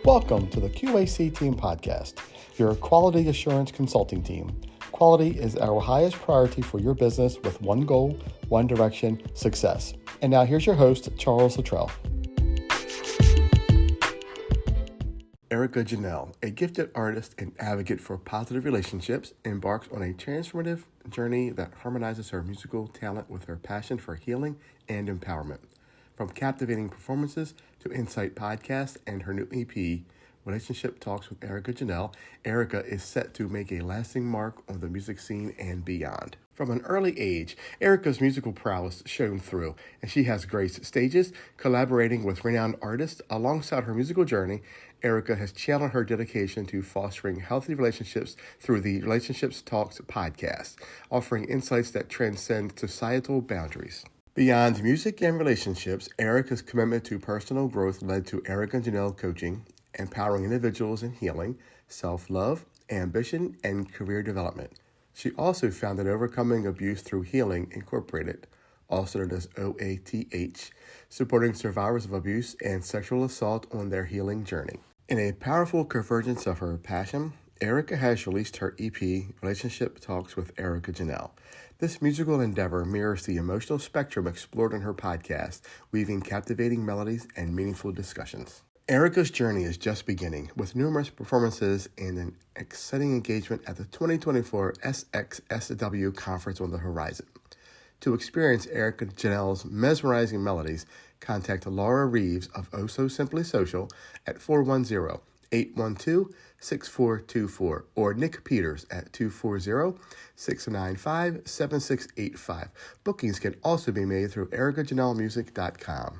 Welcome to the Q.A.C. Team Podcast, your quality assurance consulting team. Quality is our highest priority for your business with one goal, one direction, success. And now here's your host, Charles Luttrell. Erica Janelle, a gifted artist and advocate for positive relationships, embarks on a transformative journey that harmonizes her musical talent with her passion for healing and empowerment. From captivating performances to Insight Podcast and her new EP, Relationship Talks with Erica Janelle, Erica is set to make a lasting mark on the music scene and beyond. From an early age, Erica's musical prowess shone through, and she has graced stages, collaborating with renowned artists. Alongside her musical journey, Erica has channeled her dedication to fostering healthy relationships through the Relationships Talks podcast, offering insights that transcend societal boundaries. Beyond music and relationships, Erica's commitment to personal growth led to Erica Janelle Coaching, empowering individuals in healing, self-love, ambition, and career development. She also founded Overcoming Abuse Through Healing Incorporated, also known as OATH, supporting survivors of abuse and sexual assault on their healing journey. In a powerful convergence of her passion, Erica has released her EP, Relationship Talks with Erica Janelle. This musical endeavor mirrors the emotional spectrum explored in her podcast, weaving captivating melodies and meaningful discussions. Erica's journey is just beginning, with numerous performances and an exciting engagement at the 2024 SXSW conference on the horizon. To experience Erica Janelle's mesmerizing melodies, contact Laura Reeves of Oh So Simply Social at 410-812-6424 or Nick Peters at 240-695-7685. Bookings can also be made through ericajanellemusic.com.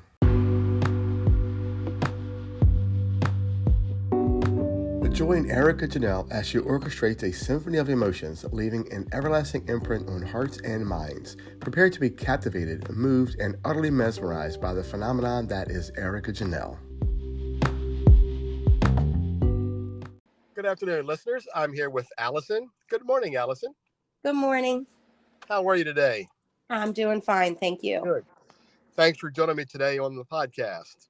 Join Erica Janelle as she orchestrates a symphony of emotions, leaving an everlasting imprint on hearts and minds. Prepare to be captivated, moved, and utterly mesmerized by the phenomenon that is Erica Janelle. Good afternoon, listeners. I'm here with Allison. Good morning, Allison. Good morning. How are you today? I'm doing fine, thank you. Good. Thanks for joining me today on the podcast.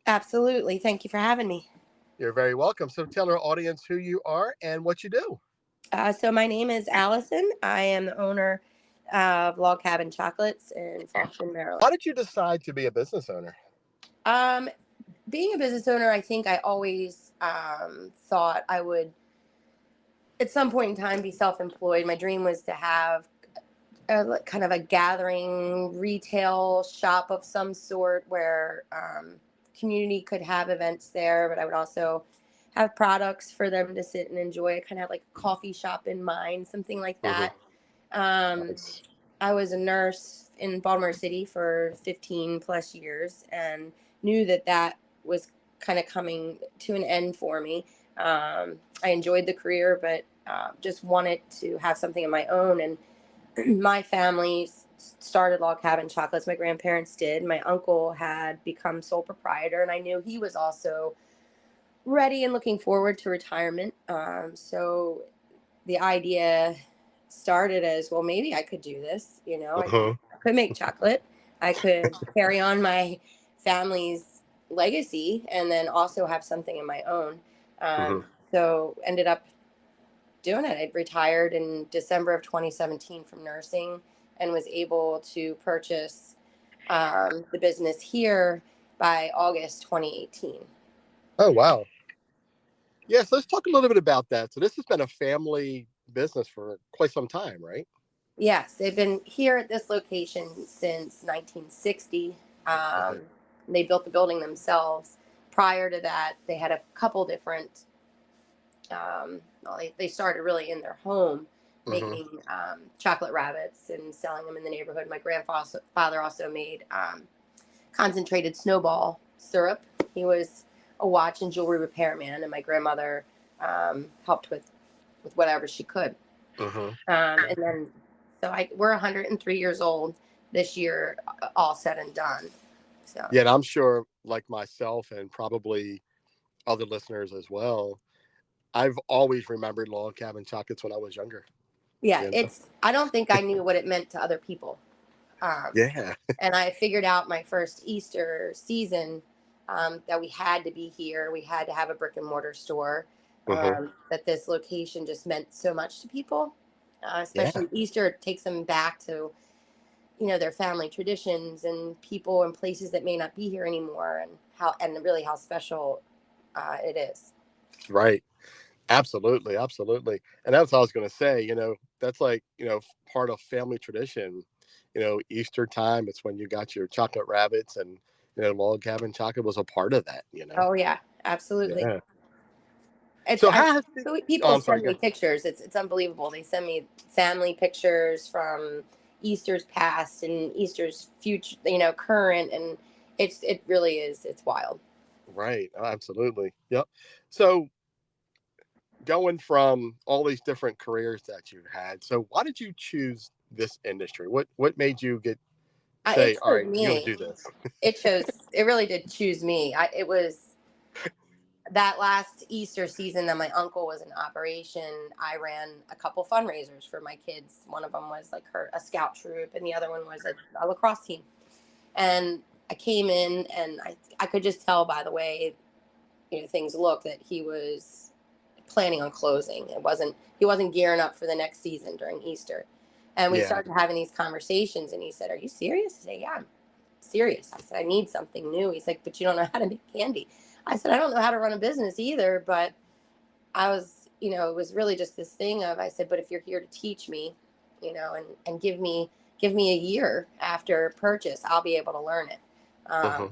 Absolutely. Thank you for having me. You're very welcome. So tell our audience who you are and what you do. So my name is Allison. I am the owner of Log Cabin Chocolates in Flushing, Maryland. Why did you decide to be a business owner? Being a business owner, I think I always thought I would, at some point in time, be self-employed. My dream was to have kind of a gathering retail shop of some sort where community could have events there, but I would also have products for them to sit and enjoy. I kind of had like a coffee shop in mind, something like that. Nice. I was a nurse in Baltimore City for 15 plus years and knew that was kind of coming to an end for me. I enjoyed the career, but just wanted to have something of my own. And my family started Log Cabin Chocolates. My grandparents did. My uncle had become sole proprietor, and I knew he was also ready and looking forward to retirement. So the idea started as, well, maybe I could do this. I could make chocolate. I could carry on my family's legacy and then also have something of my own. So ended up doing it. I retired in December of 2017 from nursing and was able to purchase the business here by August 2018. Oh, wow. Yes, let's talk a little bit about that. So this has been a family business for quite some time, right? Yes, they've been here at this location since 1960. They built the building themselves. Prior to that, they had a couple different they started really in their home making chocolate rabbits and selling them in the neighborhood. My grandfather also made concentrated snowball syrup. He was a watch and jewelry repairman, and my grandmother helped with whatever she could. And then, we're 103 years old this year, all said and done. So yeah, and I'm sure, like myself and probably other listeners as well, I've always remembered Log Cabin Chocolates when I was younger. Yeah, I don't think I knew what it meant to other people. Yeah. And I figured out my first Easter season that we had to be here. We had to have a brick and mortar store. Hmm. That this location just meant so much to people, Yeah. especially Easter. It takes them back to their family traditions and people and places that may not be here anymore, and really how special it is. Right. Absolutely. Absolutely. And that's what I was going to say. That's like, part of family tradition. Easter time, it's when you got your chocolate rabbits, and, log cabin chocolate was a part of that. Oh yeah, absolutely. Yeah. It's So how has it, oh, people I'm sorry. send Go me ahead. pictures. It's unbelievable. They send me family pictures from Easter's past and Easter's future, current, and it really is. It's wild. Right. Oh, absolutely. Yep. So going from all these different careers that you had, so why did you choose this industry? What made you say, It all chose right, you're going me. to do this? It chose. It really did choose me. It was that last Easter season that my uncle was in operation. I ran a couple fundraisers for my kids. One of them was like a scout troop, and the other one was a lacrosse team. And I came in, and I could just tell by the way things looked that he was planning on closing. He wasn't gearing up for the next season during Easter. And we Yeah. started having these conversations, and he said, "Are you serious?" I said, "Yeah, I'm serious." I said, "I need something new." He's like, "But you don't know how to make candy." I said, "I don't know how to run a business either, but I was, it was really just this thing of," I said, "But if you're here to teach me, and give me a year after purchase, I'll be able to learn it." Hmm.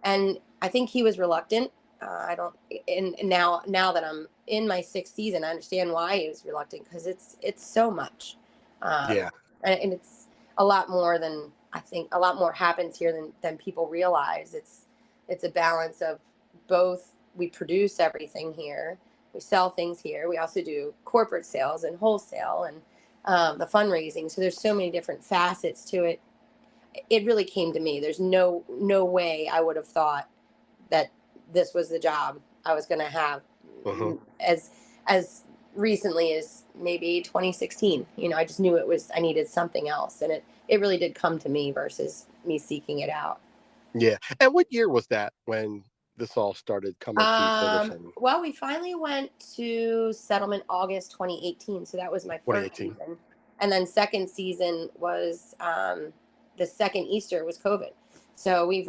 And I think he was reluctant. I don't, and now that I'm in my sixth season, I understand why he was reluctant, because it's so much, um, Yeah. and it's a lot more than I think. A lot more happens here than people realize. It's a balance of both. We produce everything here. We sell things here. We also do corporate sales and wholesale and the fundraising. So there's so many different facets to it. It really came to me. There's no way I would have thought that this was the job I was going to have Hmm. as recently as maybe 2016. I just knew I needed something else, and it really did come to me versus me seeking it out. Yeah. And what year was that when this all started coming to fruition? Well, we finally went to settlement August 2018, so that was my first 2018. season, and then second season was the second Easter was COVID, so we've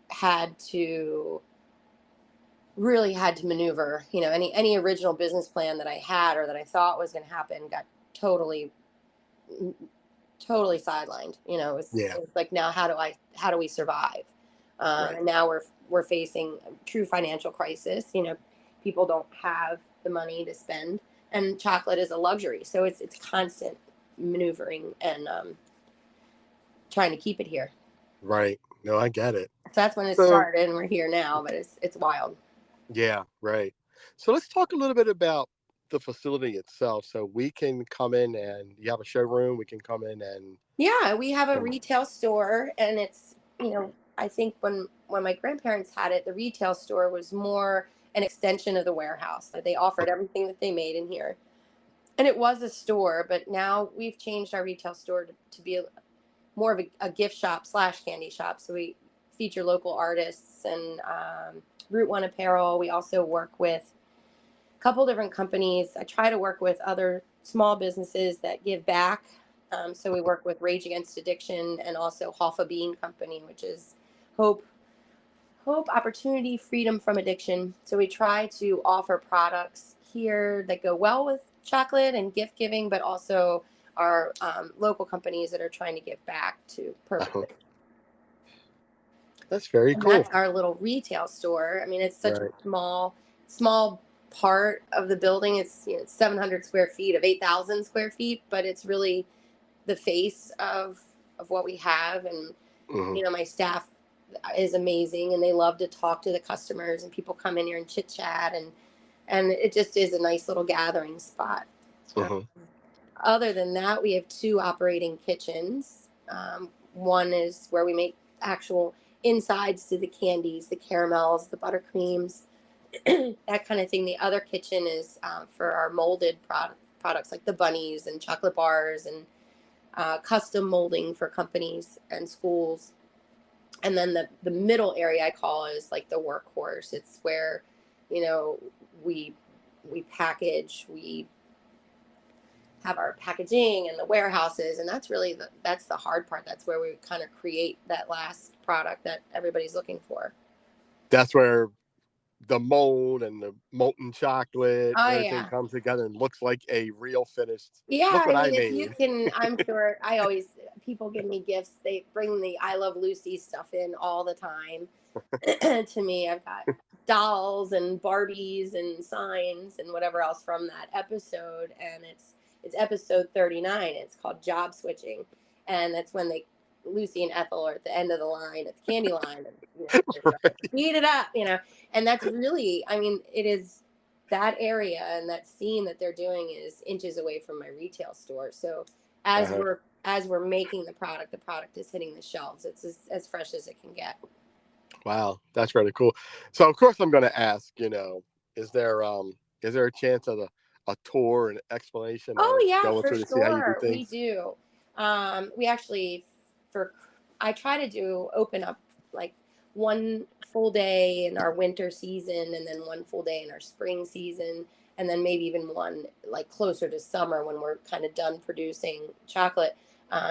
had to maneuver. Any original business plan that I had or that I thought was going to happen got totally totally sidelined. Yeah. It was like, now how do we survive? Right. And now we're facing a true financial crisis. People don't have the money to spend, and chocolate is a luxury, so it's constant maneuvering and trying to keep it here. Right. No, I get it. So that's when it So, started, and we're here now. But it's wild. yeah, right. So let's talk a little bit about the facility itself. So we can come in, and you have a showroom. We can come in and, Yeah, we have a and retail store, and it's, I think when my grandparents had it, the retail store was more an extension of the warehouse. That they offered everything that they made in here, and it was a store. But now we've changed our retail store to be more of a gift shop slash candy shop. So we feature local artists and Route One Apparel. We also work with couple different companies. I try to work with other small businesses that give back. So we work with Rage Against Addiction and also Hoffa Bean Company, which is hope, opportunity, freedom from addiction. So we try to offer products here that go well with chocolate and gift giving, but also our local companies that are trying to give back to uh-huh. purposes. That's very And cool. that's our little retail store. I mean, it's such a Right. small part of the building. It's 700 square feet of 8,000 square feet, but it's really the face of what we have. And Hmm. my staff is amazing, and they love to talk to the customers, and people come in here and chit chat, and it just is a nice little gathering spot. Um, Hmm. Other than that, we have two operating kitchens. One is where we make actual insides to the candies, the caramels, the buttercreams, that kind of thing. The other kitchen is for our molded products like the bunnies and chocolate bars and custom molding for companies and schools. And then the middle area I call is like the workhorse. It's where, you know, we we package, we have our packaging and the warehouses, and that's really that's the hard part. That's where we kind of create that last product that everybody's looking for. That's where the mold and the molten chocolate Oh and everything yeah. comes together and looks like a real finished. Yeah, Look what I I mean, if you made. can, I'm sure. I always People give me gifts. They bring the I Love Lucy stuff in all the time. To me, I've got dolls and Barbies and signs and whatever else from that episode, and it's episode 39. It's called Job Switching, and that's when they Lucy and Ethel are at the end of the line at the candy line, and they're trying to speed it up, and that's really, I mean, it is that area and that scene that they're doing is inches away from my retail store. So as Uh-huh. we're making the product is hitting the shelves. It's as fresh as it can get. Wow, that's really cool. So of course I'm going to ask, is there a chance of a tour and explanation Oh of yeah, going for through to see how you do sure. We things? do. We actually for I try to do open up like one full day in our winter season and then one full day in our spring season and then maybe even one like closer to summer when we're kind of done producing chocolate.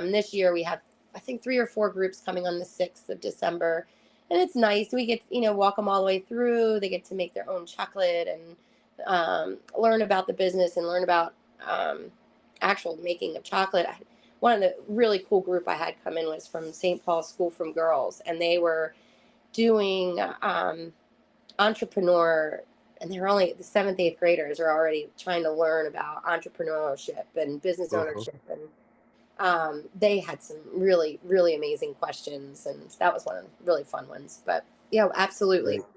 This year we have I think 3 or 4 groups coming on the 6th of December. And it's nice. We get, walk them all the way through. They get to make their own chocolate and learn about the business and learn about um, actual making of chocolate. One of the really cool group I had come in was from St. Paul's School from Girls, and they were doing entrepreneur. And they're only the 7th, 8th graders are already trying to learn about entrepreneurship and business Uh-huh. ownership. And they had some really, really amazing questions, and that was one of the really fun ones. But yeah, absolutely. Great.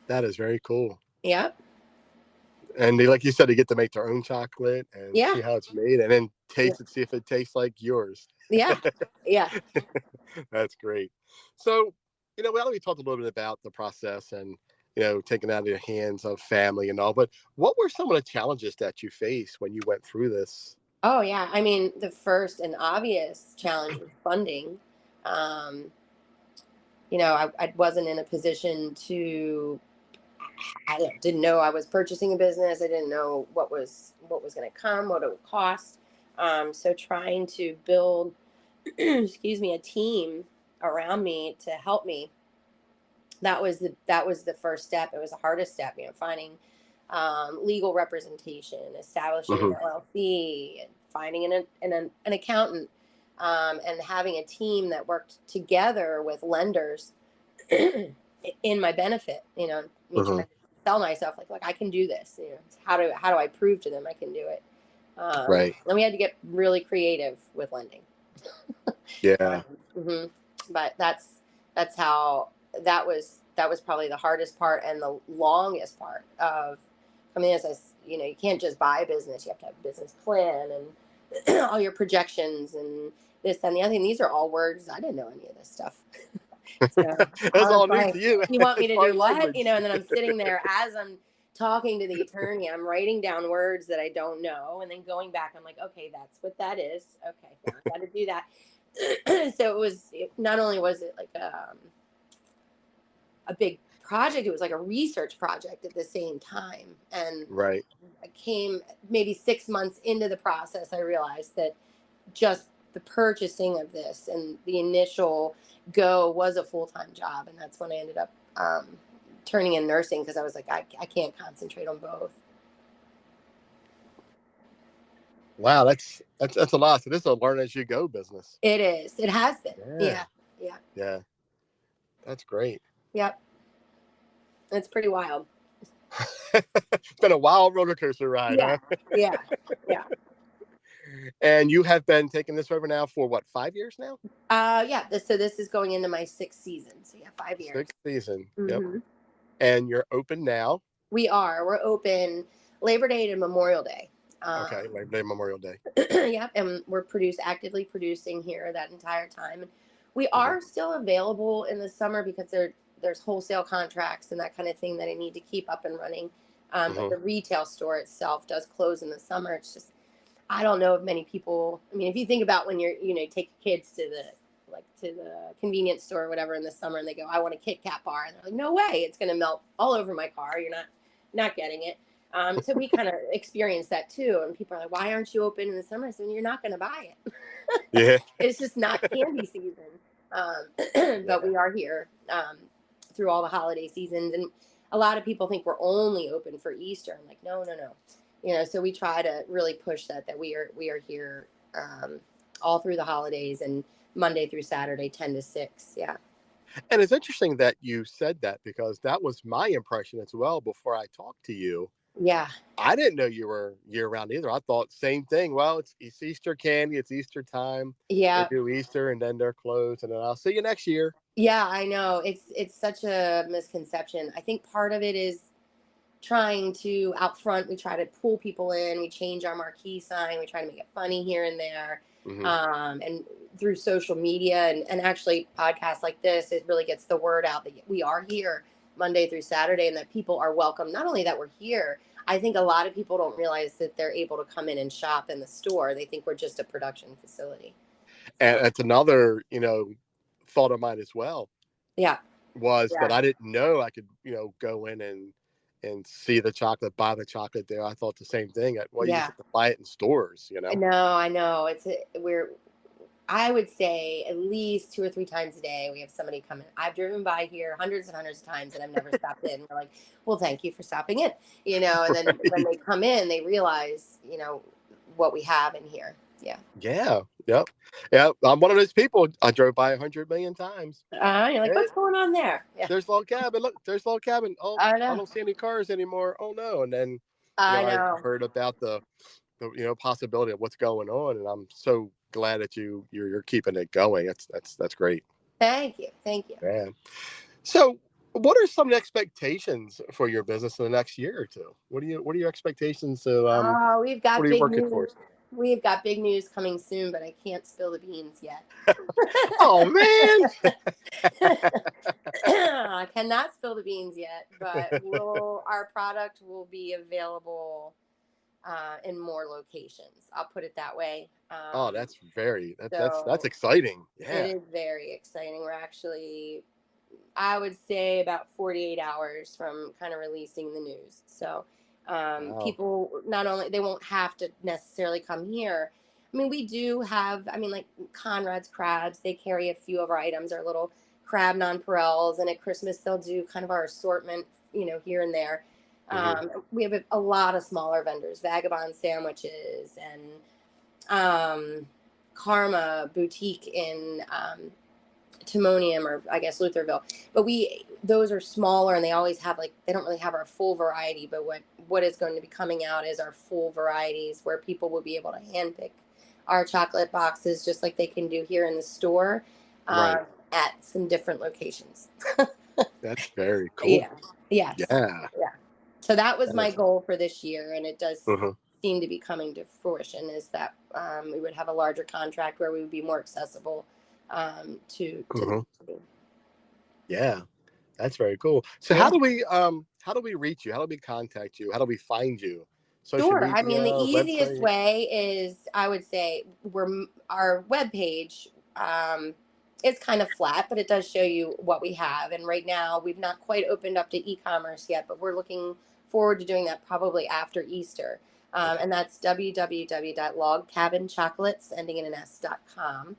That is very cool. Yeah, And they, like you said, they get to make their own chocolate and yeah, see how it's made, and then yeah, taste it, see if it tastes like yours. yeah, yeah. That's great. So, we already talked a little bit about the process and taking out of the hands of family and all. But what were some of the challenges that you faced when you went through this? Oh yeah, I mean the first and obvious challenge was funding. Um, I wasn't in a position to. Didn't know I was purchasing a business. I didn't know what was going to come, what it would cost. So trying to build, excuse me, a team around me to help me. That was the first step. It was the hardest step. Finding legal representation, establishing an Hmm. LLC, finding an accountant, and having a team that worked together with lenders in my benefit. Me Hmm. trying to sell myself like I can do this. How do I prove to them I can do it? Right. And we had to get really creative with lending. Yeah. Mhm. But that's how that was probably the hardest part and the longest part of coming in. As you can't just buy a business. You have to have a business plan and all your projections and this and the other thing. These are all words. I didn't know any of this stuff. So I That's was all new like, to you. you want me It's to do foreign what? language. And then I'm sitting there as I'm talking to the attorney, I'm writing down words that I don't know. And then going back, I'm like, okay, that's what that is. Okay, now I got to do that. So not only was it like a big project, it was like a research project at the same time. And Right. I came maybe 6 months into the process, I realized that just the purchasing of this and the initial go was a full-time job. And that's when I ended up turning in nursing because I was like, I can't concentrate on both. Wow, that's a lot. So this is a learn as you go business. It is. It has been. Yeah. Yeah. Yeah. Yeah. That's great. Yep. It's pretty wild. It's been a wild roller coaster ride, Yeah. huh? Yeah. Yeah. And you have been taking this over now for what, 5 years now? Yeah. So this is going into my 6th season. So yeah, 5 years. Sixth season. Yep. Hmm. And you're open now. We're open Labor Day to Memorial Day. Okay, Labor Day, Memorial Day. Yeah, and we're actively producing here that entire time. We Hmm. are still available in the summer because there's wholesale contracts and that kind of thing that I need to keep up and running. But Hmm. the retail store itself does close in the summer. It's just I don't know if many people. I mean, if you think about when you take your kids to the like to the convenience store or whatever in the summer, and they go, "I want a Kit Kat bar," and they're like, "No way, it's going to melt all over my car. You're not getting it." So we kind of experienced that too, and people are like, "Why aren't you open in the summer?" I said, "You're not going to buy it. Yeah. It's just not candy season." But Yeah. we are here through all the holiday seasons, and a lot of people think we're only open for Easter. I'm like, no, no, no. So we try to really push that we are here all through the holidays and Monday through Saturday, 10 to 6. Yeah. And it's interesting that you said that because that was my impression as well before I talked to you. Yeah. I didn't know you were year round either. I thought same thing. Well, it's Easter candy. It's Easter time. They Yeah. do Easter and then they're closed, and then I'll see you next year. Yeah, I know. It's such a misconception. I think part of it is trying to out front, we try to pull people in, we change our marquee sign, we try to make it funny here and there. Hmm. And through social media and actually podcasts like this, it really gets the word out that we are here Monday through Saturday and that people are welcome. Not only that we're here, I think a lot of people don't realize that they're able to come in and shop in the store. They think we're just a production facility. And So that's another, thought of mine as well, yeah. was that Yeah. I didn't know I could, go in and see the chocolate, buy the chocolate there. I thought the same thing. Well, you just Yeah. have to buy it in stores. I know. I would say at least 2 or 3 times a day we have somebody come in. I've driven by here hundreds and hundreds of times and I've never stopped in. We're like, well, thank you for stopping in, and then when Right. they come in, they realize, what we have in here. Yeah. Yeah. Yep. Yeah. I'm one of those people. I drove by 100 million times. You're like, Hey, what's going on there? Yeah. there's log cabin. Look, there's log cabin. Oh, I I know. don't see any cars anymore. Oh no. And then, I I know. heard about the possibility of what's going on, and I'm so glad that you're keeping it going. That's great. Thank you. Thank you. Yeah. So, what are some expectations for your business in the next year or two? What are your expectations? So, Oh, we've what got are you big working news. towards? We've got big news coming soon, but I can't spill the beans yet. Oh man. I cannot spill the beans yet, but our product will be available in more locations. I'll put it that way. Oh, that's So exciting. it Yeah. is very exciting. We're actually, I would say, about 48 hours from kind of releasing the news. So Wow. people not only they won't have to necessarily come here. I mean, we do have. I mean, like Conrad's Crabs, they carry a few of our items, our little crab nonpareils, and at Christmas they'll do kind of our assortment, here and there. Hmm. We have a lot of smaller vendors, Vagabond Sandwiches and um, Karma Boutique in Timonium, or I guess Lutherville. But those are smaller and they always have, like, they don't really have our full variety, but what is going to be coming out is our full varieties where people will be able to handpick our chocolate boxes just like they can do here in the store, Right. at some different locations. That's very Yeah. cool. Yes. Yeah. Yeah. So that was That my is. goal for this year, and it does Hmm. seem to be coming to fruition. Is that we would have a larger contract where we would be more accessible to the Hmm. community. Yeah. That's very cool. So Yeah. how do we reach you? How do we contact you? How do we find you? Social Sure. I media, mean, the easiest website. way is, I would say, our webpage is kind of flat, but it does show you what we have. And right now, we've not quite opened up to e-commerce yet, but we're looking forward to doing that probably after Easter. Okay. And that's www.logcabinchocolates, ending in an s.com.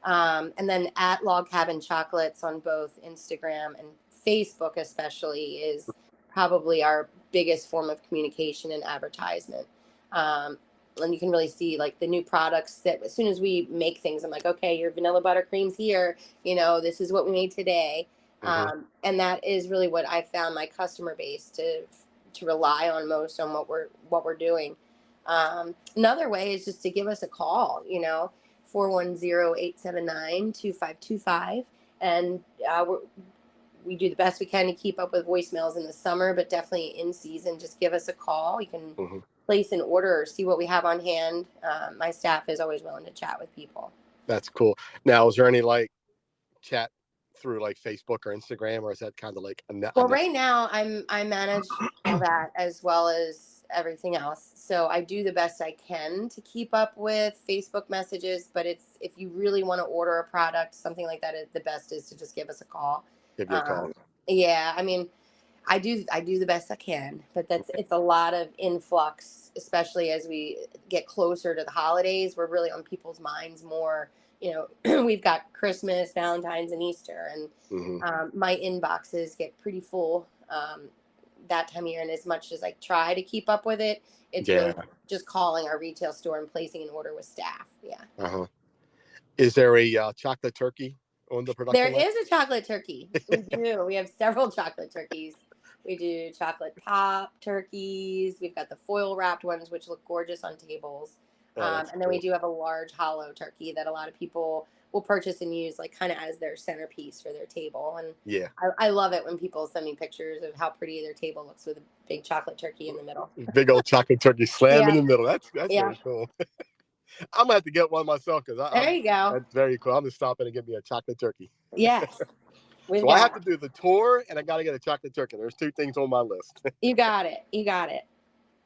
And then at Log Cabin Chocolates on both Instagram and Facebook, especially, is probably our biggest form of communication and advertisement. Um, and you can really see like the new products that as soon as we make things, I'm like, okay, your vanilla buttercream's here. This is what we made today. Hmm. And that is really what I found my customer base to rely on most on what we're doing. Another way is just to give us a call, 410-879-2525. And we do the best we can to keep up with voicemails in the summer, but definitely in season, just give us a call. You can Hmm. place an order or see what we have on hand. My staff is always willing to chat with people. That's cool. Now, is there any like chat through like Facebook or Instagram, or is that kind of like Well, right now I manage all that as well as everything else. So I do the best I can to keep up with Facebook messages, but if you really want to order a product, something like that, the best is to just give us a call. Give you a call. Um, yeah, I mean, I do the best I can, but it's a lot of influx, especially as we get closer to the holidays. We're really on people's minds more. We've got Christmas, Valentine's, and Easter, and my inboxes get pretty full that time of year. And as much as I try to keep up with it, it's really just calling our retail store and placing an order with staff. Yeah. Is there a chocolate turkey on the There production line? is a chocolate turkey. We do. We have several chocolate turkeys. We do chocolate pop turkeys. We've got the foil wrapped ones, which look gorgeous on tables. And then we do have a large hollow turkey that a lot of people will purchase and use like kind of as their centerpiece for their table. And I love it when people send me pictures of how pretty their table looks with a big chocolate turkey in the middle. Big old chocolate turkey slam in the middle. That's very cool. I'm gonna have to get one myself because there you go. That's very cool. I'm gonna stop in and get me a chocolate turkey. Yes. So I have to do the tour and I got to get a chocolate turkey. There's 2 things on my list. You got it.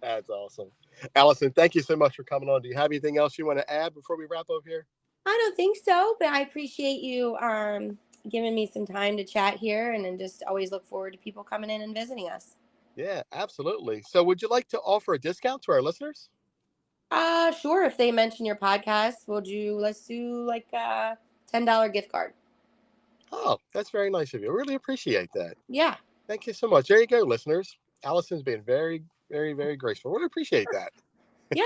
That's awesome. Allison, thank you so much for coming on. Do you have anything else you want to add before we wrap up here? I don't think so, but I appreciate you giving me some time to chat here, and then just always look forward to people coming in and visiting us. Yeah, absolutely. So would you like to offer a discount to our listeners? Sure. If they mention your podcast, let's do like a $10 gift card. Oh, that's very nice of you. I really appreciate that. Yeah. Thank you so much. There you go, listeners. Allison's been very, very, very graceful. Really appreciate that. Yeah.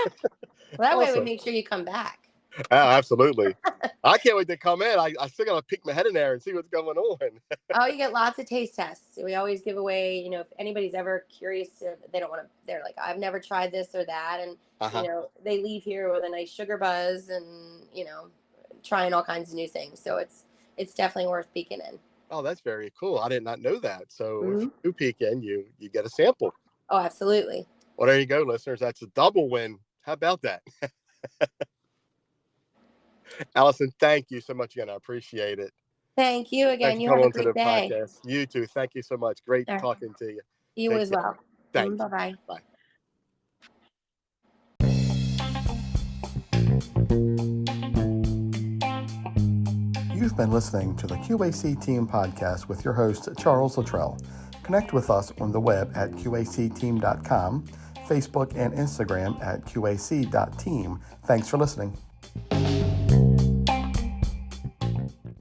Well, that way we make sure you come back. Oh, absolutely. I can't wait to come in. I still got to peek my head in there and see what's going on. Oh, you get lots of taste tests. We always give away, if anybody's ever curious, they don't want to, they're like, I've never tried this or that. And, they leave here with a nice sugar buzz and, trying all kinds of new things. So it's definitely worth peeking in. Oh, that's very cool. I did not know that. So if you peek in, you get a sample. Oh, absolutely. Well, there you go, listeners. That's a double win. How about that? Allison, thank you so much again. I appreciate it. Thank you again. Thanks you for have coming a great day. Podcast. You too. Thank you so much. Great talking to you. You as well. Thanks. Bye-bye. Bye. You've been listening to the Q.A.C. Team Podcast with your host, Charles Luttrell. Connect with us on the web at qacteam.com, Facebook and Instagram at qac.team. Thanks for listening.